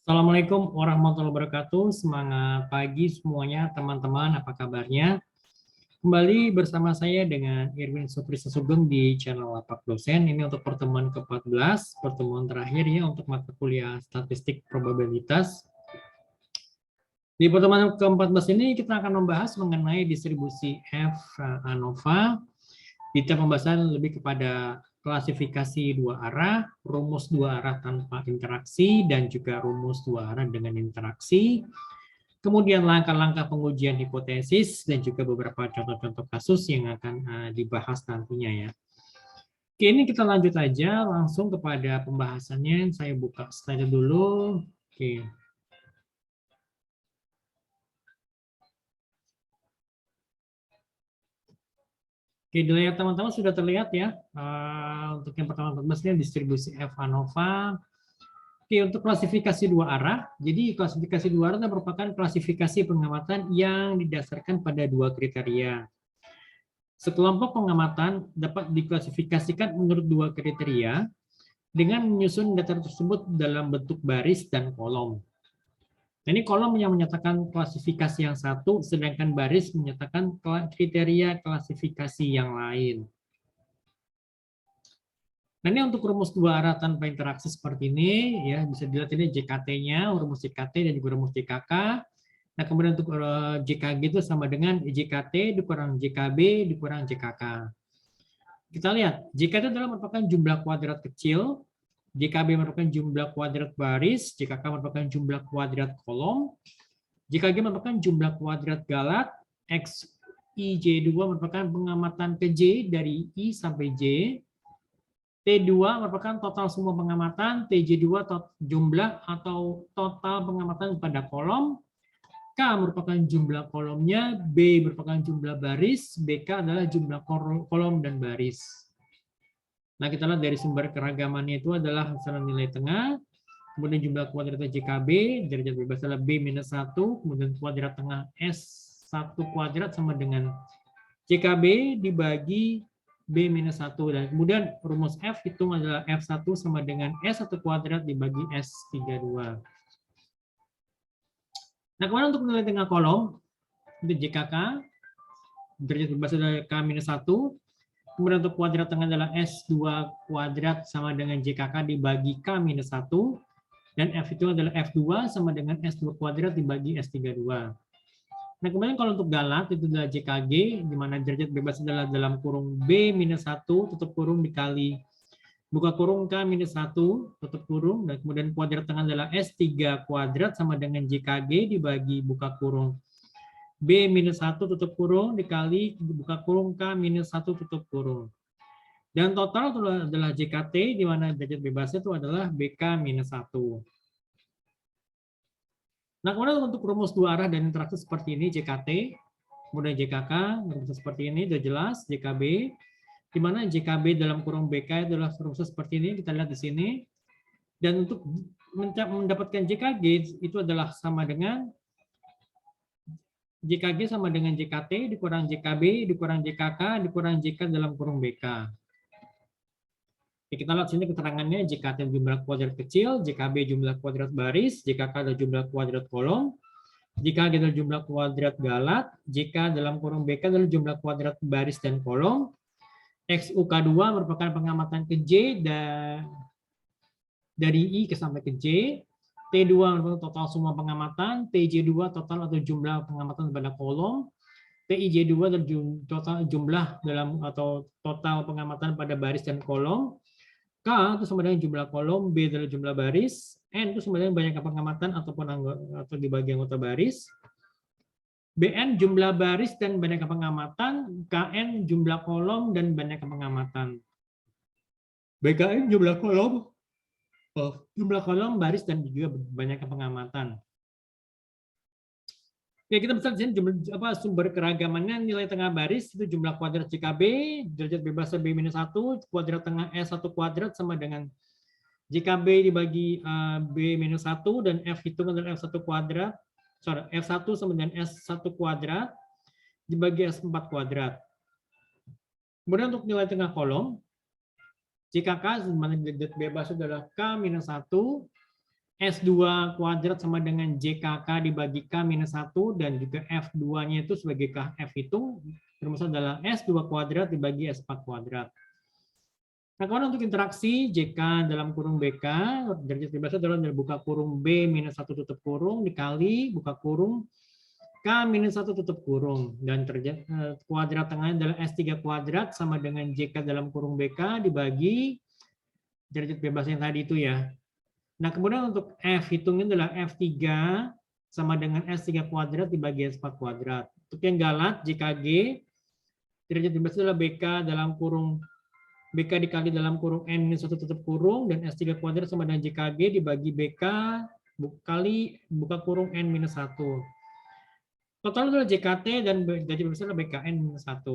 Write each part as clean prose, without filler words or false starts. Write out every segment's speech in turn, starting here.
Assalamualaikum warahmatullahi wabarakatuh. Semangat pagi semuanya teman-teman, apa kabarnya? Kembali bersama saya dengan Irwin Suprisa Sugeng di channel Lapak Dosen. Ini untuk pertemuan ke-14, pertemuan terakhir ya untuk mata kuliah statistik probabilitas. Di pertemuan ke-14 ini kita akan membahas mengenai distribusi F ANOVA. Kita pembahasan lebih kepada klasifikasi dua arah, rumus dua arah tanpa interaksi, dan juga rumus dua arah dengan interaksi. Kemudian langkah-langkah pengujian hipotesis, dan juga beberapa contoh-contoh kasus yang akan dibahas nantinya ya. Oke, ini kita lanjut aja langsung kepada pembahasannya. Saya buka slide dulu. Oke. Oke, di layar teman-teman sudah terlihat ya. Untuk yang pertama ini distribusi F ANOVA. Oke, untuk klasifikasi dua arah. Jadi klasifikasi dua arah merupakan klasifikasi pengamatan yang didasarkan pada dua kriteria. Sekelompok pengamatan dapat diklasifikasikan menurut dua kriteria dengan menyusun data tersebut dalam bentuk baris dan kolom. Nah, ini kolom yang menyatakan klasifikasi yang satu, sedangkan baris menyatakan kriteria klasifikasi yang lain. Nah, ini untuk rumus dua arah tanpa interaksi seperti ini, ya bisa dilihat ini JKT-nya, rumus JKT dan juga rumus JKK. Nah, kemudian untuk JKG itu sama dengan JKT dikurang JKB dikurang JKK. Kita lihat, JKT adalah merupakan jumlah kuadrat kecil, JKB merupakan jumlah kuadrat baris, JKK merupakan jumlah kuadrat kolom, JKG merupakan jumlah kuadrat galat, XIJ2 merupakan pengamatan ke J dari I sampai J, T2 merupakan total semua pengamatan, TJ2 jumlah atau total pengamatan pada kolom, K merupakan jumlah kolomnya, B merupakan jumlah baris, BK adalah jumlah kolom dan baris. Nah, kita lihat dari sumber keragamannya itu adalah hasil nilai tengah, kemudian jumlah kuadratnya JKB, derajat bebas adalah B-1, kemudian kuadrat tengah S1 kuadrat sama dengan JKB dibagi B-1, dan kemudian rumus F hitung adalah F1 sama dengan S1 kuadrat dibagi S32. Nah, kemudian untuk nilai tengah kolom, itu JKK, derajat bebas adalah K-1, kemudian untuk kuadrat tengah adalah S2 kuadrat sama dengan JKK dibagi K-1, dan F itu adalah F2 sama dengan S2 kuadrat dibagi S32. Nah, kemudian kalau untuk galat itu adalah JKG, di mana derajat bebas adalah dalam kurung B-1, tutup kurung dikali buka kurung K-1, tutup kurung, dan kemudian kuadrat tengah adalah S3 kuadrat sama dengan JKG dibagi buka kurung B-1 tutup kurung dikali buka kurung K-1 tutup kurung. Dan total adalah JKT, di mana derajat bebasnya itu adalah BK-1. Nah, kemudian untuk rumus dua arah dan interaksi seperti ini, JKT, kemudian JKK, rumusnya seperti ini, sudah jelas, JKB, di mana JKB dalam kurung BK adalah rumusnya seperti ini, kita lihat di sini. Dan untuk mendapatkan JKG, itu adalah sama dengan JKG sama dengan JKT dikurang JKB dikurang JKK dikurang JK dalam kurung BK. Oke, kita lihat sini keterangannya, JKT jumlah kuadrat kecil, JKB jumlah kuadrat baris, JKK adalah jumlah kuadrat kolom, JKG adalah jumlah kuadrat galat, JK dalam kurung BK adalah jumlah kuadrat baris dan kolom, XUK2 merupakan pengamatan ke J dari I ke sampai ke J, T2 merupakan total semua pengamatan, TJ2 total atau jumlah pengamatan pada kolom, TIJ2 adalah total jumlah dalam atau total pengamatan pada baris dan kolom, K itu sama dengan jumlah kolom, B adalah jumlah baris, N itu sama dengan banyak pengamatan ataupun atau dibagi anggota baris, BN jumlah baris dan banyak pengamatan, KN jumlah kolom dan banyak pengamatan, BKN jumlah kolom, jumlah kolom, baris, dan juga banyak pengamatan. Ya, kita bisa lihat sumber keragamannya, nilai tengah baris itu jumlah kuadrat JKB, derajat bebas B-1, kuadrat tengah S1 kuadrat sama dengan JKB dibagi B-1, dan F hitung adalah F1 kuadrat, F1 sama dengan S1 kuadrat dibagi S4 kuadrat. Kemudian untuk nilai tengah kolom, JKK, mana derajat bebas adalah K-1, S2 kuadrat sama dengan JKK dibagi K minus 1, dan juga F2-nya itu sebagai F hitung, rumusnya adalah S2 kuadrat dibagi S4 kuadrat. Nah, kemudian untuk interaksi JK dalam kurung BK, derajat bebasnya adalah buka kurung B minus 1 tutup kurung dikali buka kurung K minus 1 tutup kurung. Dan kuadrat tengahnya adalah S3 kuadrat sama dengan JK dalam kurung BK dibagi derajat bebas yang tadi itu ya. Nah, kemudian untuk F hitungnya adalah F3 sama dengan S3 kuadrat dibagi S4 kuadrat. Untuk yang galat, JKG, derajat bebas adalah BK dalam kurung BK dikali dalam kurung N-1 tutup kurung, dan S3 kuadrat sama dengan JKG dibagi BK kali buka kurung N-1. Total adalah JKT dan derajat bebas adalah BKN-1.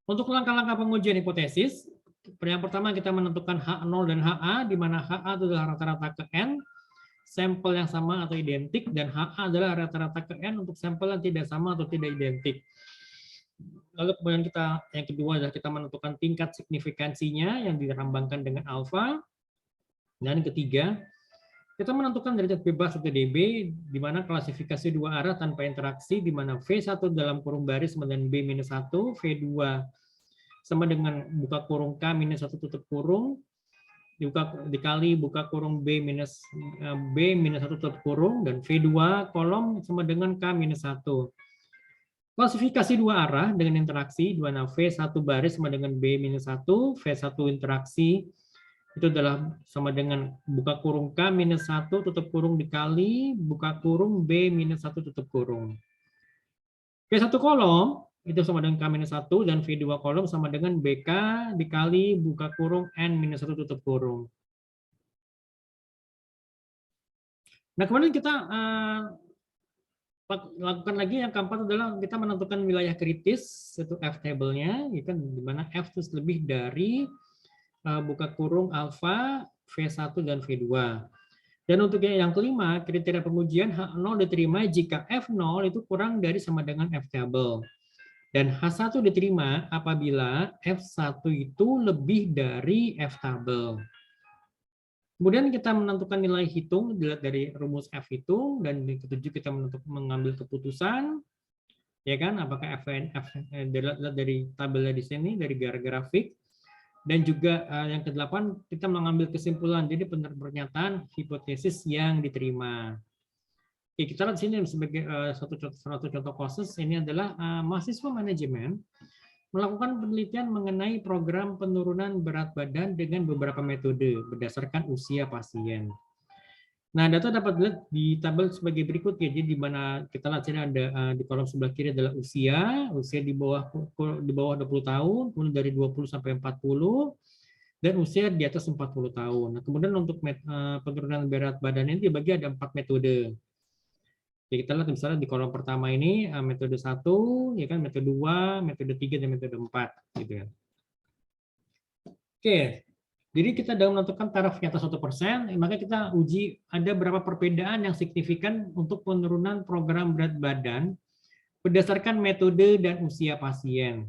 Untuk langkah-langkah pengujian hipotesis, yang pertama kita menentukan H0 dan HA, di mana HA adalah rata-rata ke N, sampel yang sama atau identik, dan HA adalah rata-rata ke N untuk sampel yang tidak sama atau tidak identik. Lalu kemudian yang kedua adalah kita menentukan tingkat signifikansinya yang dilambangkan dengan alfa. Dan ketiga, kita menentukan derajat bebas atau dB, di mana klasifikasi dua arah tanpa interaksi, di mana V1 dalam kurung baris sama dengan B-1, V2 sama dengan buka kurung K minus 1 tutup kurung, dikali buka kurung B-1 tutup kurung, dan V2 kolom sama dengan K minus 1. Klasifikasi dua arah dengan interaksi, di mana V1 baris sama dengan B-1, V1 interaksi itu adalah sama dengan buka kurung K minus 1 tutup kurung dikali buka kurung B-1 tutup kurung. V1 kolom itu sama dengan K minus 1, dan V2 kolom sama dengan BK dikali buka kurung N-1 tutup kurung. Nah, kemudian kita lakukan lagi yang keempat adalah kita menentukan wilayah kritis, itu F table-nya, di mana F itu lebih dari buka kurung alfa, V1 dan V2. Dan untuk yang kelima, kriteria pengujian H0 diterima jika F0 itu kurang dari sama dengan F table. Dan H1 diterima apabila F1 itu lebih dari F table. Kemudian kita menentukan nilai hitung dilihat dari rumus F hitung, dan di ketujuh kita mengambil keputusan, ya kan? Apakah F dilihat dari tabelnya di sini dari grafik, dan juga yang ke-8 kita mengambil kesimpulan. Jadi pernyataan hipotesis yang diterima. Oke, kita lihat sini sebagai satu contoh kasus. Ini adalah mahasiswa manajemen melakukan penelitian mengenai program penurunan berat badan dengan beberapa metode berdasarkan usia pasien. Nah, data dapat dilihat di tabel sebagai berikut ya. Jadi di mana kita lihat sini ada di kolom sebelah kiri adalah usia di bawah 20 tahun, kemudian dari 20 sampai 40, dan usia di atas 40 tahun. Nah, kemudian untuk penurunan berat badan ini dibagi ada 4 metode. Jadi kita lihat misalnya di kolom pertama ini metode 1, ya kan, metode 2, metode 3, dan metode 4 gitu kan. Oke. Jadi kita dalam menentukan taraf nyata 1%, maka kita uji ada berapa perbedaan yang signifikan untuk penurunan program berat badan berdasarkan metode dan usia pasien.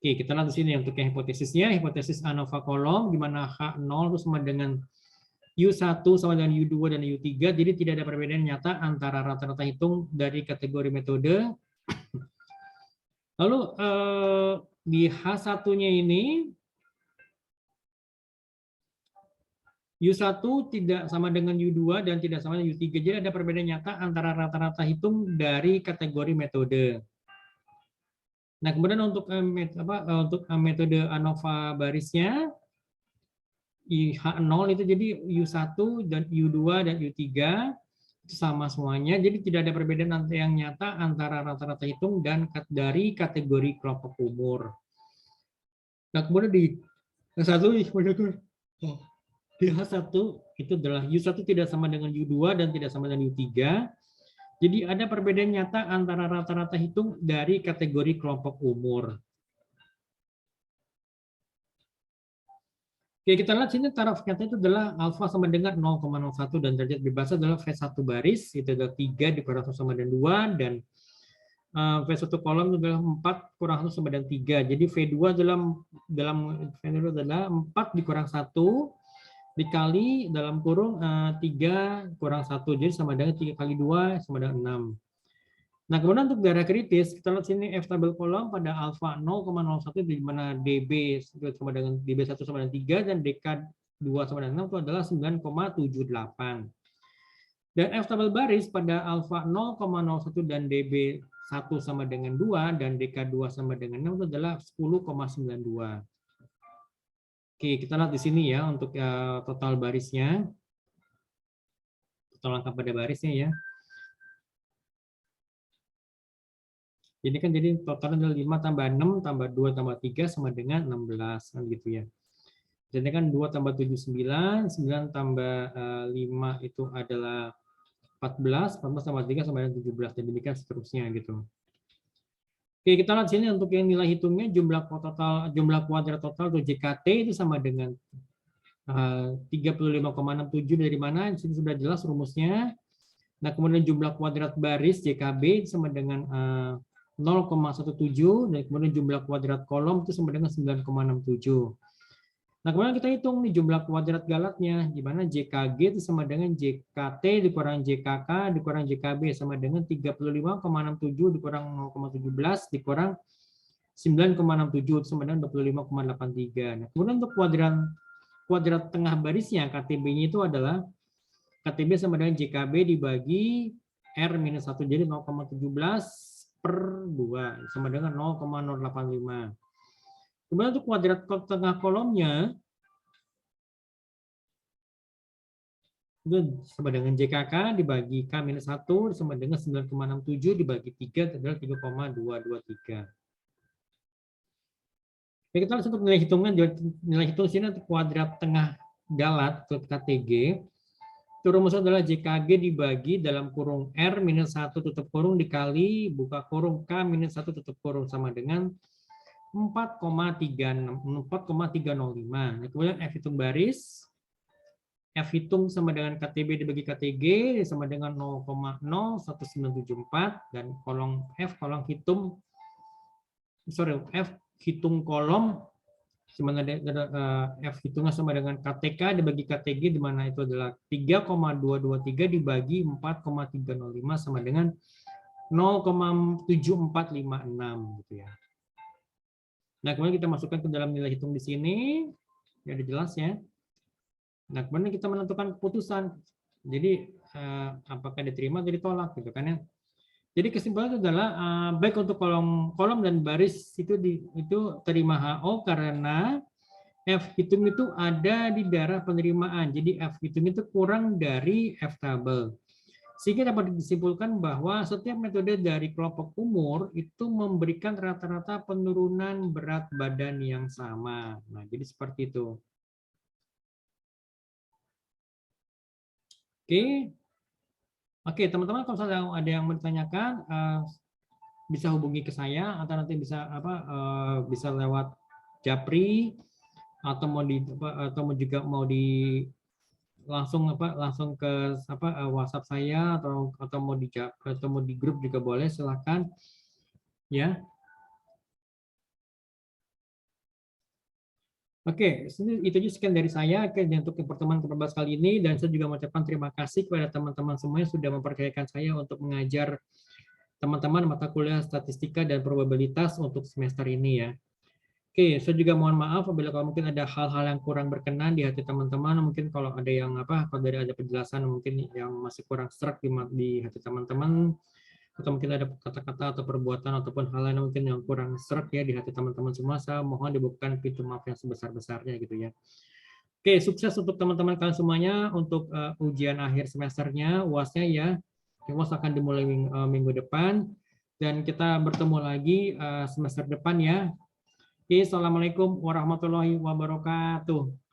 Oke, kita lihat di sini untuk yang hipotesisnya, hipotesis ANOVA kolom, di mana H0 itu sama dengan U1 sama dengan U2 dan U3, jadi tidak ada perbedaan nyata antara rata-rata hitung dari kategori metode. Lalu di H1-nya ini, U1 tidak sama dengan U2 dan tidak sama dengan U3, jadi ada perbedaan nyata antara rata-rata hitung dari kategori metode. Nah, kemudian untuk metode ANOVA barisnya, H0 itu jadi U1 dan U2 dan U3 itu sama semuanya, jadi tidak ada perbedaan yang nyata antara rata-rata hitung dan dari kategori kelompok umur. Nah, kemudian di H1 itu adalah U1 tidak sama dengan U2 dan tidak sama dengan U3. Jadi ada perbedaan nyata antara rata-rata hitung dari kategori kelompok umur. Oke, kita lihat sini taraf nyata itu adalah alfa sama dengan 0,01 dan derajat bebas adalah V1 baris, itu adalah 3 dikurang 1 sama dengan 2, dan V1 kolom itu adalah 4 kurang 1 sama dengan 3. Jadi V2 dalam V2 adalah 4 dikurang 1 dikali dalam kurung 3 kurang 1, jadi sama dengan 3 kali 2 sama dengan 6. Nah, kemudian untuk darah kritis, kita lihat sini F tabel kolom pada alfa 0,01 di mana DB sama dengan DB1 sama dengan 3 dan DK2 sama dengan 6 itu adalah 9,78. Dan F tabel baris pada alfa 0,01 dan DB1 sama dengan 2 dan DK2 sama dengan 6 itu adalah 10,92. Oke, kita lihat di sini ya untuk total barisnya. Total angka pada barisnya ya. Jadi kan jadi totalnya adalah 5 tambah 6 tambah 2 tambah 3 sama dengan 16 kan gitu ya. Jadi kan 2 tambah 7 9, 9 tambah 5 itu adalah 14, 14 tambah 3 sama dengan 17 dan demikian seterusnya gitu. Oke, kita lihat sini untuk yang nilai hitungnya jumlah kuadrat total atau JKT itu sama dengan 35,67 dari mana? Di sini sudah jelas rumusnya. Nah, kemudian jumlah kuadrat baris JKB sama dengan 0,17 dan kemudian jumlah kuadrat kolom itu sama dengan 9,67. Nah, kemudian kita hitung nih jumlah kuadrat galatnya, di mana JKG itu sama dengan JKT dikurang JKK dikurang JKB sama dengan 35,67 dikurang 0,17 dikurang 9,67 sama dengan 25,83. Nah, kemudian untuk kuadrat tengah barisnya KTB-nya itu adalah KTB sama dengan JKB dibagi R-1, jadi 0,17 per 2 sama dengan 0,085. Kemudian untuk kuadrat tengah kolomnya itu sama dengan JKK dibagi K-1 sama dengan 9,67 dibagi 3 adalah 3,223. Oke, kita lihat untuk nilai hitungnya, nilai hitung sini untuk kuadrat tengah galat atau KTG. Itu rumusnya adalah JKG dibagi dalam kurung R-1 tutup kurung dikali buka kurung K-1 tutup kurung sama dengan 4,305. Nah, kemudian F hitung baris. F hitung sama dengan KTB dibagi KTG sama dengan 0,01974 dan kolom F hitung kolom F hitungnya sama dengan KTK dibagi KTG di mana itu adalah 3,223 dibagi 4,305 sama dengan 0,7456 gitu ya. Nah, kemudian kita masukkan ke dalam nilai hitung di sini, ya ada jelas ya. Nah, kemudian kita menentukan keputusan. Jadi apakah diterima atau ditolak gitu kan ya. Jadi kesimpulannya adalah baik untuk kolom dan baris itu terima HO karena F hitung itu ada di darah penerimaan. Jadi F hitung itu kurang dari F tabel. Sehingga dapat disimpulkan bahwa setiap metode dari kelompok umur itu memberikan rata-rata penurunan berat badan yang sama. Nah, jadi seperti itu. Oke, teman-teman kalau ada yang bertanyakan bisa hubungi ke saya atau nanti bisa bisa lewat Japri atau juga mau langsung ke WhatsApp saya atau mau di grup juga boleh, silakan ya. Oke, itu aja sekian dari saya untuk pertemuan ke-14 kali ini, dan saya juga mengucapkan terima kasih kepada teman-teman semuanya sudah mempercayakan saya untuk mengajar teman-teman mata kuliah statistika dan probabilitas untuk semester ini ya. Oke, saya juga mohon maaf apabila kalau mungkin ada hal-hal yang kurang berkenan di hati teman-teman, mungkin kalau ada yang kalau ada penjelasan mungkin yang masih kurang serak di hati teman-teman, atau mungkin ada kata-kata atau perbuatan ataupun hal lain mungkin yang kurang serak ya di hati teman-teman semua, saya mohon dibukakan pintu maaf yang sebesar-besarnya gitu ya. Oke, sukses untuk teman-teman kalian semuanya untuk ujian akhir semesternya, UAS-nya ya. UAS akan dimulai minggu depan dan kita bertemu lagi semester depan ya. Oke, assalamualaikum warahmatullahi wabarakatuh.